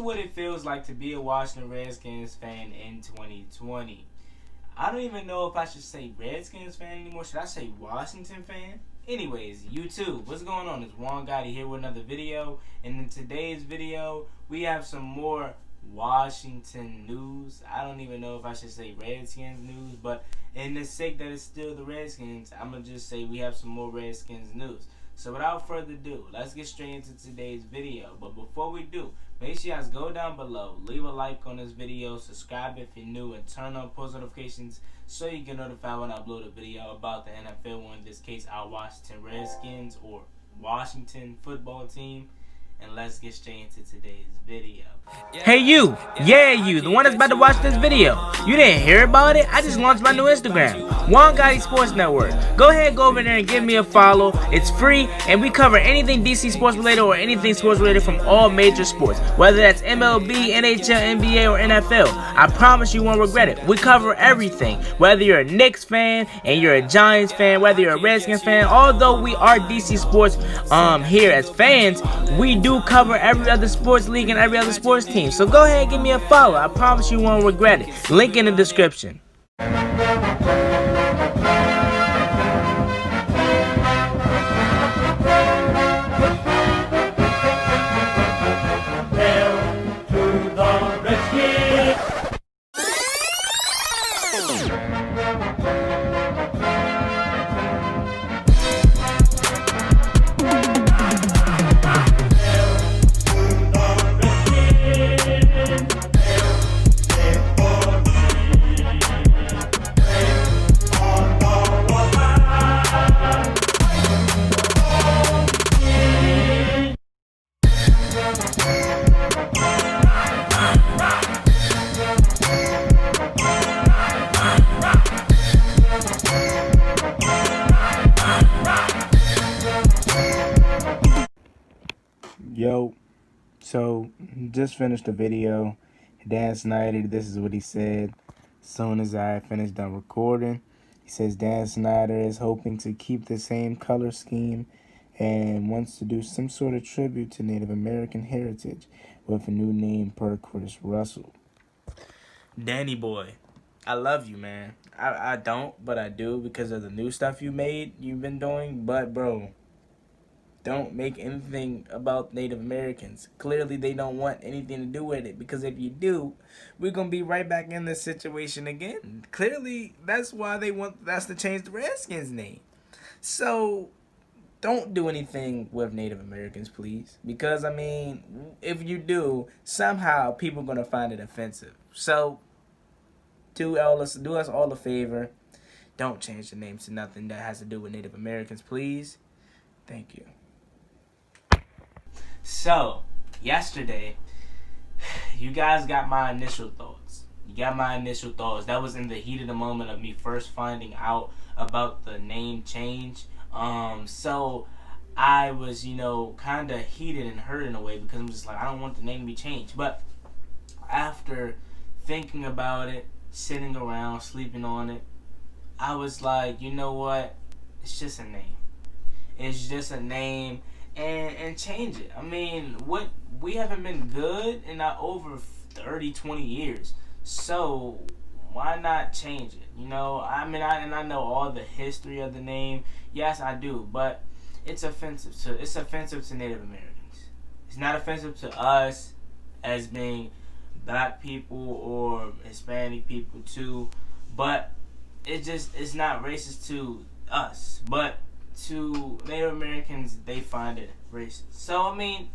what it feels like to be a Washington Redskins fan in 2020. I don't even know if I should say Redskins fan anymore. Should I say Washington fan? Anyways, YouTube, what's going on? It's Juan Gotti here with another video. And in today's video, we have some more Washington news. I don't even know if I should say Redskins news, but in the sake that it's still the Redskins, I'm going to just say we have some more Redskins news. So without further ado, let's get straight into today's video. But before we do, make sure you guys go down below, leave a like on this video, subscribe if you're new, and turn on post notifications so you get notified when I upload a video about the NFL, or in this case our Washington Redskins or Washington football team. And let's get straight into today's video. Hey you, you, the one that's about to watch this video. You didn't hear about it? I just launched my new Instagram, Juan Gotti Sports Network. Go ahead, go over there and give me a follow. It's free, and we cover anything DC sports related or anything sports related from all major sports, whether that's MLB, NHL, NBA, or NFL. I promise you won't regret it. We cover everything, whether you're a Knicks fan and you're a Giants fan, whether you're a Redskins fan. Although we are DC sports here as fans, we do cover every other sports league and every other sports team. So go ahead and give me a follow. I promise you won't regret it. Link in the description. Yo, so just finished the video. Dan Snyder, this is what he said as soon as I finished done recording. He says Dan Snyder is hoping to keep the same color scheme and wants to do some sort of tribute to Native American heritage with a new name per Chris Russell. Danny boy, I love you, man. I don't, but I do because of the new stuff you've been doing. But bro, don't make anything about Native Americans. Clearly, they don't want anything to do with it, because if you do, we're going to be right back in this situation again. Clearly, that's why they want us to change the Redskins name. So, don't do anything with Native Americans, please. Because, I mean, if you do, somehow people are going to find it offensive. So, do us all a favor. Don't change the name to nothing that has to do with Native Americans, please. Thank you. So, yesterday, you guys got my initial thoughts. That was in the heat of the moment of me first finding out about the name change. So I was, kind of heated and hurt in a way, because I'm just like, I don't want the name to be changed. But after thinking about it, sitting around, sleeping on it, I was like, you know what? It's just a name. It's just a name. And change it. I mean, we haven't been good in over 30, 20 years. So why not change it? I mean, I know all the history of the name. Yes, I do, but it's offensive to Native Americans. It's not offensive to us as being black people or Hispanic people too, but it's not racist to us, but to Native Americans, they find it racist. So, I mean,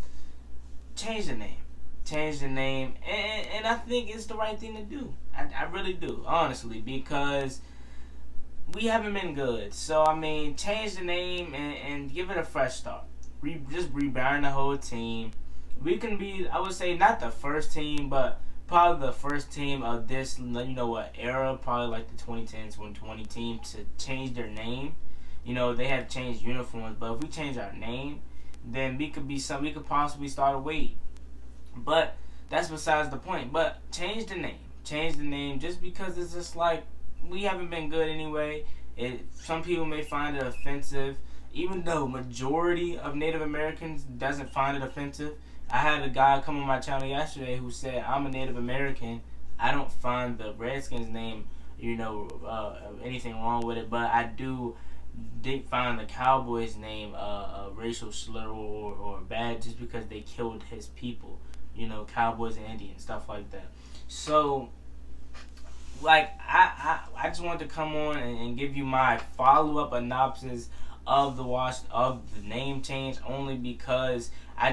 change the name, and I think it's the right thing to do. I really do, honestly, because we haven't been good. So, I mean, change the name and give it a fresh start. Just rebrand the whole team. We can be, I would say, not the first team, but probably the first team of this, era, probably like the 2010s, 2020 team, to change their name. They have changed uniforms, but if we change our name, then we could possibly start a wave. But that's besides the point. But change the name, just because it's just like, we haven't been good anyway. Some people may find it offensive, even though majority of Native Americans doesn't find it offensive. I had a guy come on my channel yesterday who said, I'm a Native American. I don't find the Redskins name, anything wrong with it, but I did find the Cowboys name a racial slur or bad just because they killed his people. Cowboys and Indians, stuff like that. So, like, I just wanted to come on and give you my follow up synopsis of the name change, only because I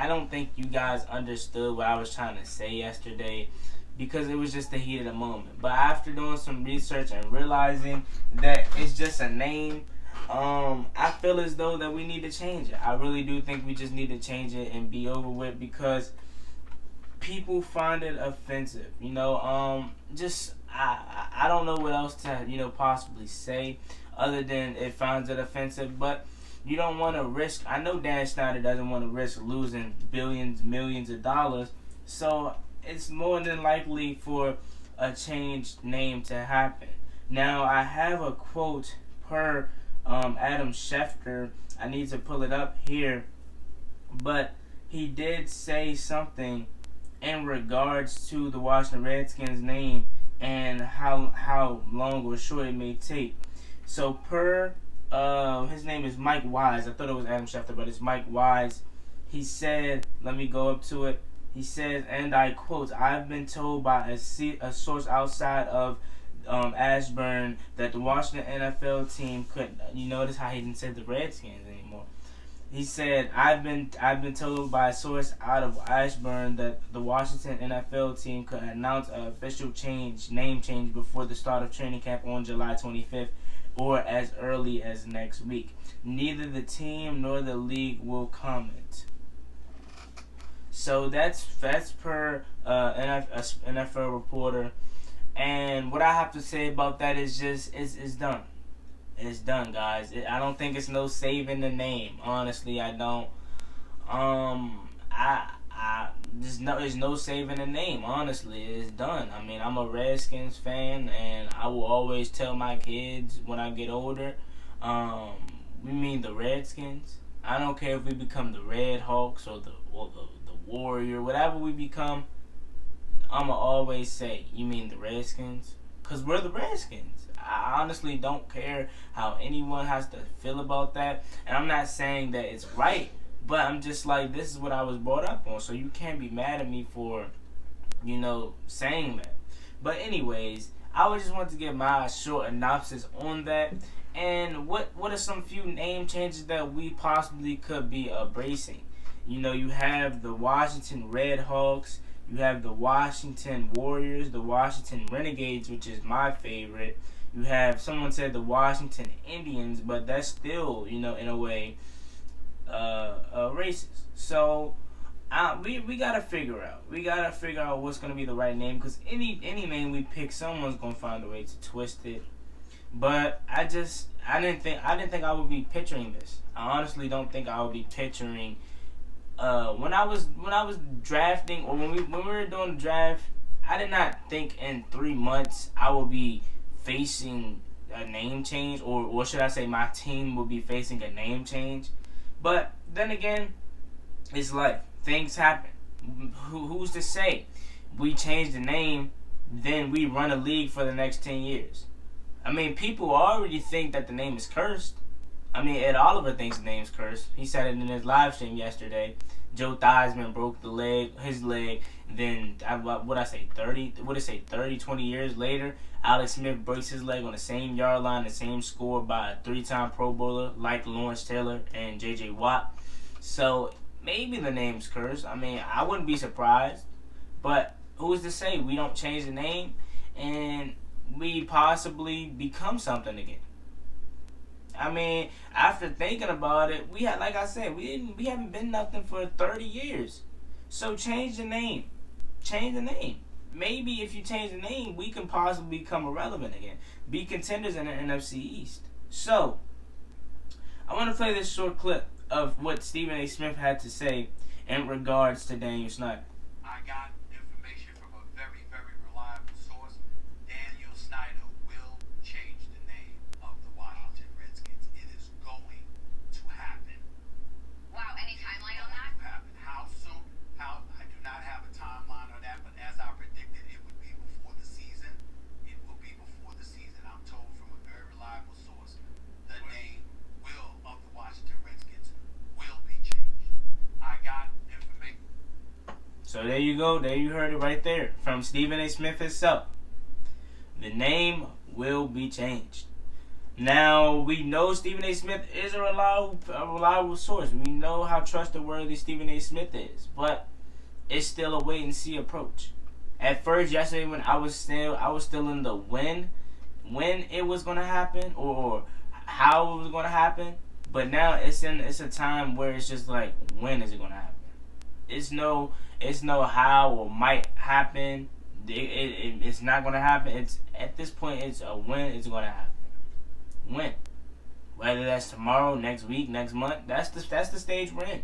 don't think you guys understood what I was trying to say yesterday, because it was just the heat of the moment. But after doing some research and realizing that it's just a name, I feel as though that we need to change it. I really do think we just need to change it and be over with, because people find it offensive. Just I don't know what else to possibly say other than it finds it offensive. But you don't want to risk. I know Dan Snyder doesn't want to risk losing billions, millions of dollars. So it's more than likely for a changed name to happen. Now I have a quote per Adam Schefter. I need to pull it up here, but he did say something in regards to the Washington Redskins name and how long or short it may take. So per his name is Mike Wise. I thought it was Adam Schefter, but it's Mike Wise. He said, let me go up to it. He says, and I quote, "I've been told by a source outside of Ashburn that the Washington NFL team could." You notice how he didn't say the Redskins anymore. He said, I've been told by a source out of Ashburn that the Washington NFL team could announce an official name change before the start of training camp on July 25th or as early as next week. Neither the team nor the league will comment." So that's per NFL reporter. And what I have to say about that is just it's done. It's done, guys. I don't think it's no saving the name. Honestly, I don't. There's no saving the name. Honestly, it's done. I mean, I'm a Redskins fan, and I will always tell my kids when I get older, we mean the Redskins. I don't care if we become the Red Hawks or the Warrior, whatever we become. I'ma always say, you mean the Redskins? Because we're the Redskins. I honestly don't care how anyone has to feel about that. And I'm not saying that it's right, but I'm just like, this is what I was brought up on. So you can't be mad at me for, saying that. But anyways, I would just want to give my short synopsis on that. And what are some few name changes that we possibly could be embracing? You have the Washington Red Hawks. You have the Washington Warriors, the Washington Renegades, which is my favorite. You have, someone said the Washington Indians, but that's still, in a way, racist. So we gotta figure out. We gotta figure out what's gonna be the right name, because any name we pick, someone's gonna find a way to twist it. But I didn't think I would be picturing this. I honestly don't think I would be picturing. When I was drafting, or when we were doing the draft, I did not think in 3 months I would be facing a name change, or should I say my team will be facing a name change. But then again, it's life. Things happen. Who's to say? We change the name, then we run a league for the next 10 years. I mean, people already think that the name is cursed. I mean, Ed Oliver thinks the name's cursed. He said it in his live stream yesterday. Joe Theismann broke his leg. Then, 20 years later, Alex Smith breaks his leg on the same yard line, the same score by a 3-time Pro Bowler like Lawrence Taylor and J.J. Watt. So, maybe the name's cursed. I mean, I wouldn't be surprised. But who's to say we don't change the name and we possibly become something again? I mean, after thinking about it, we haven't been nothing for 30 years. So change the name. Change the name. Maybe if you change the name, we can possibly become irrelevant again. Be contenders in the NFC East. So, I want to play this short clip of what Stephen A. Smith had to say in regards to Daniel Snyder. I got information from a very, very reliable source. Daniel Snyder will change the name of the Washington Redskins. It is going to happen. Wow, any timeline on that? How soon? there you go. There you heard it right there from Stephen A. Smith himself. The name will be changed. Now, we know Stephen A. Smith is a reliable source. We know how trustworthy Stephen A. Smith is. But it's still a wait-and-see approach. At first, yesterday, when I was still in the when it was going to happen or how it was going to happen. But now it's a time where it's just like, when is it going to happen? It's no how or might happen. It's not going to happen. It's at this point, it's a when it's going to happen. When, whether that's tomorrow, next week, next month, that's the stage we're in.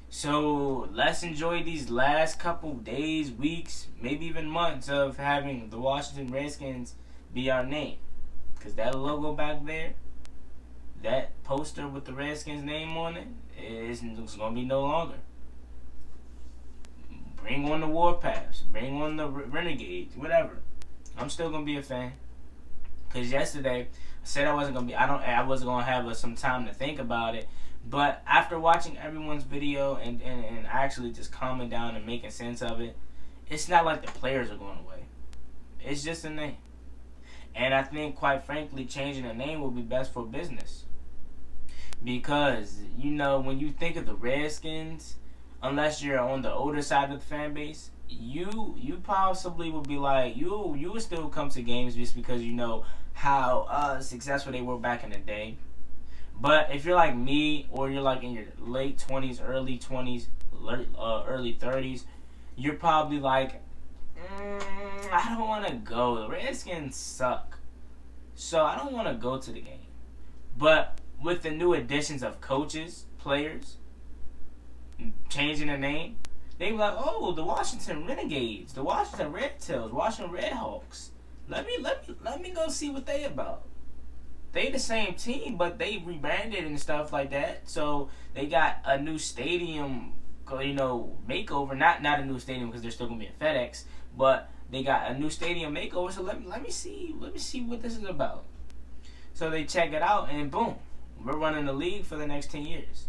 So let's enjoy these last couple days, weeks, maybe even months of having the Washington Redskins be our name, because that logo back there, that poster with the Redskins name on it, it's gonna be no longer. Bring on the Warpaths, bring on the Renegades, whatever. I'm still gonna be a fan. Cause yesterday I said I wasn't gonna have some time to think about it, but after watching everyone's video and actually just calming down and making sense of it, it's not like the players are going away. It's just a name, and I think, quite frankly, changing the name will be best for business. Because when you think of the Redskins, unless you're on the older side of the fan base, you possibly would be like you would still come to games just because you know how successful they were back in the day. But if you're like me, or you're like in your late 20s, early 20s, early 30s, you're probably like, I don't want to go. The Redskins suck, so I don't want to go to the game. But with the new additions of coaches, players, changing the name, they be like, oh, the Washington Renegades, the Washington Red Tails, Washington Red Hawks. Let me go see what they about. They the same team, but they rebranded and stuff like that. So they got a new stadium, makeover. Not a new stadium because they're still gonna be in FedEx, but they got a new stadium makeover. So let me see what this is about. So they check it out, and boom, we're running the league for the next 10 years.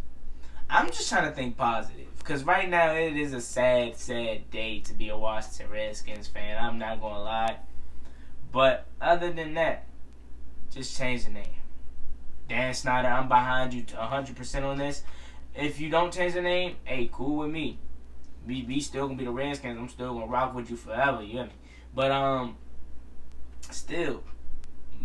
I'm just trying to think positive, because right now it is a sad, sad day to be a Washington Redskins fan. I'm not going to lie. But other than that, just change the name. Dan Snyder, I'm behind you 100% on this. If you don't change the name, hey, cool with me. We still going to be the Redskins. I'm still going to rock with you forever, you hear me? But, still,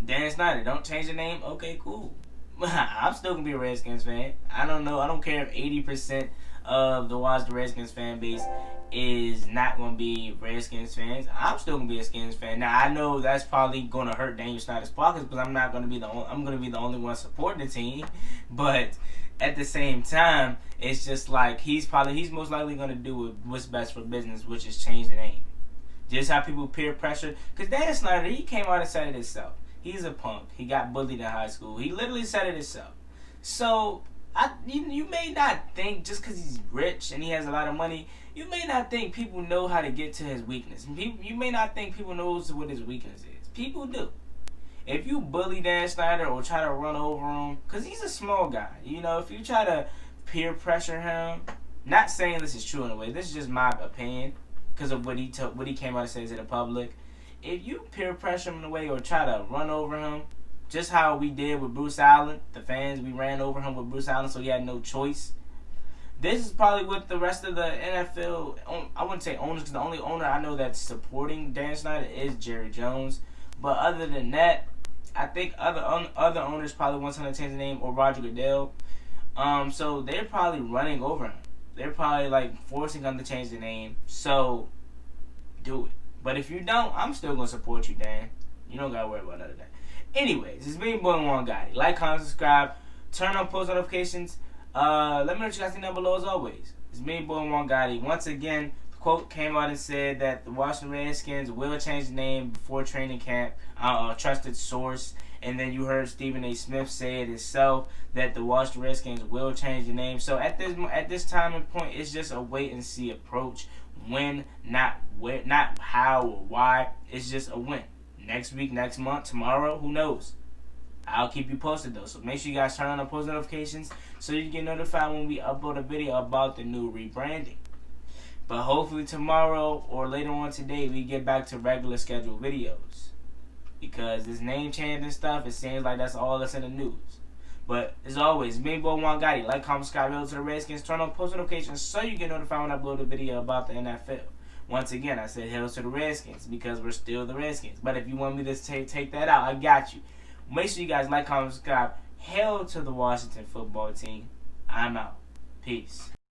Dan Snyder, don't change the name? Okay, cool. I'm still going to be a Redskins fan. I don't know. I don't care if 80% of the Washington Redskins fan base is not going to be Redskins fans. I'm still going to be a Skins fan. Now, I know that's probably going to hurt Daniel Snyder's pockets because I'm going to be the only one supporting the team. But at the same time, it's just like he's most likely going to do what's best for business, which is change the name. Just how people peer pressure. Because Dan Snyder, he came out and said it himself. He's a punk. He got bullied in high school. He literally said it himself. So, you may not think, just because he's rich and he has a lot of money, you may not think people know how to get to his weakness. You may not think people knows what his weakness is. People do. If you bully Dan Snyder or try to run over him, because he's a small guy, if you try to peer pressure him, not saying this is true in a way, this is just my opinion, because of what he came out and said to the public. If you peer pressure him in a way or try to run over him, just how we did with Bruce Allen, the fans, we ran over him with Bruce Allen, so he had no choice. This is probably what the rest of the NFL, I wouldn't say owners, because the only owner I know that's supporting Dan Snyder is Jerry Jones. But other than that, I think other owners probably want him to change the name, or Roger Goodell. So they're probably running over him. They're probably forcing him to change the name. So do it. But if you don't, I'm still going to support you, Dan. You don't got to worry about none of that. Anyways, it's been Boy One Gotti. Like, comment, subscribe, turn on post notifications. Let me know what you guys think down below as always. It's me, Boy One Gotti. Once again, the quote came out and said that the Washington Redskins will change the name before training camp. Trusted source. And then you heard Stephen A. Smith say it himself that the Washington Redskins will change the name. So at this time and point, it's just a wait and see approach. When, not where, not how or why. It's just a when. Next week, next month, tomorrow, who knows? I'll keep you posted though. So make sure you guys turn on the post notifications so you can get notified when we upload a video about the new rebranding. But hopefully tomorrow or later on today we get back to regular scheduled videos. Because this name change and stuff, it seems like that's all that's in the news. But as always, me boy Juan Gotti. Like, comment, subscribe, hail to the Redskins. Turn on post notifications so you get notified when I upload a video about the NFL. Once again, I said hail to the Redskins because we're still the Redskins. But if you want me to take that out, I got you. Make sure you guys like, comment, subscribe. Hail to the Washington football team. I'm out. Peace.